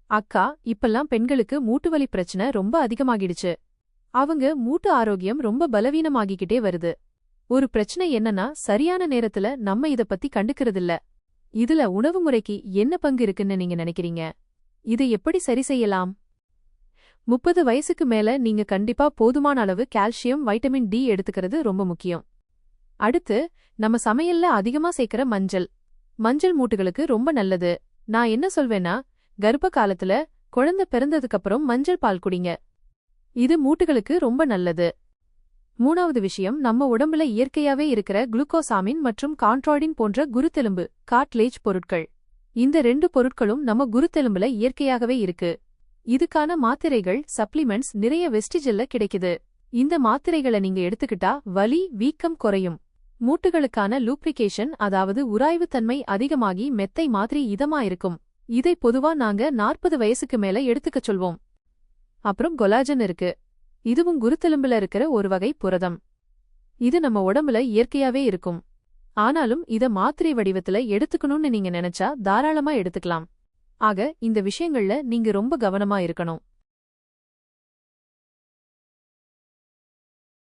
அக்கா, இப்பெல்லாம் பெண்களுக்கு மூட்டுவலி பிரச்சனை ரொம்ப அதிகமாகிடுச்சு. அவங்க மூட்டு ஆரோக்கியம் ரொம்ப பலவீனமாகிக்கிட்டே வருது. ஒரு பிரச்சனை என்னன்னா, சரியான நேரத்துல நம்ம இத பத்தி கண்டுக்கிறதில்ல. இதுல உணவு முறைக்கு என்ன பங்கு இருக்குன்னு நீங்க நினைக்கிறீங்க? இதை எப்படி சரி செய்யலாம்? 30 வயசுக்கு மேல நீங்க கண்டிப்பா போதுமான அளவு கால்சியம், வைட்டமின் டி எடுத்துக்கிறது ரொம்ப முக்கியம். அடுத்து, நம்ம சமையல்ல அதிகமா சேர்க்கிற மஞ்சள். மஞ்சள் மூட்டுகளுக்கு ரொம்ப நல்லது. நான் என்ன சொல்வேன்னா, கர்ப்ப காலத்துல குழந்தை பிறந்ததுக்கு அப்புறம் மஞ்சள் பால் குடிங்க. இது மூட்டுகளுக்கு ரொம்ப நல்லது. மூணாவது விஷயம், நம்ம உடம்புல இயற்கையாவே இருக்கிற குளுக்கோசாமின் மற்றும் கான்ட்ராய்டின் போன்ற குருத்தெலும்பு கார்ட்லேஜ் பொருட்கள். இந்த 2 பொருட்களும் நம்ம குருத்தெலும்புல இயற்கையாகவே இருக்கு. இதுக்கான மாத்திரைகள், சப்ளிமெண்ட்ஸ் நிறைய வெஸ்டிஜல்ல கிடைக்குது. இந்த மாத்திரைகளை நீங்க எடுத்துக்கிட்டா வலி, வீக்கம் குறையும். மூட்டுகளுக்கான லூப்ரிகேஷன், அதாவது உராய்வுத்தன்மை அதிகமாகி மெத்தை மாதிரி இதமா இருக்கும். இதை பொதுவா நாங்க 40 வயசுக்கு மேல எடுத்துக்கச் சொல்வோம். அப்புறம் கொலாஜன் இருக்கு. இதுவும் குருத்தெலும்புல இருக்கிற ஒரு வகை புரதம். இது நம்ம உடம்புல இயற்கையாவே இருக்கும். ஆனாலும் இத மாத்திரை வடிவத்துல எடுத்துக்கணும்னு நீங்க நினைச்சா தாராளமா எடுத்துக்கலாம். ஆக, இந்த விஷயங்கள்ல நீங்க ரொம்ப கவனமா இருக்கணும்.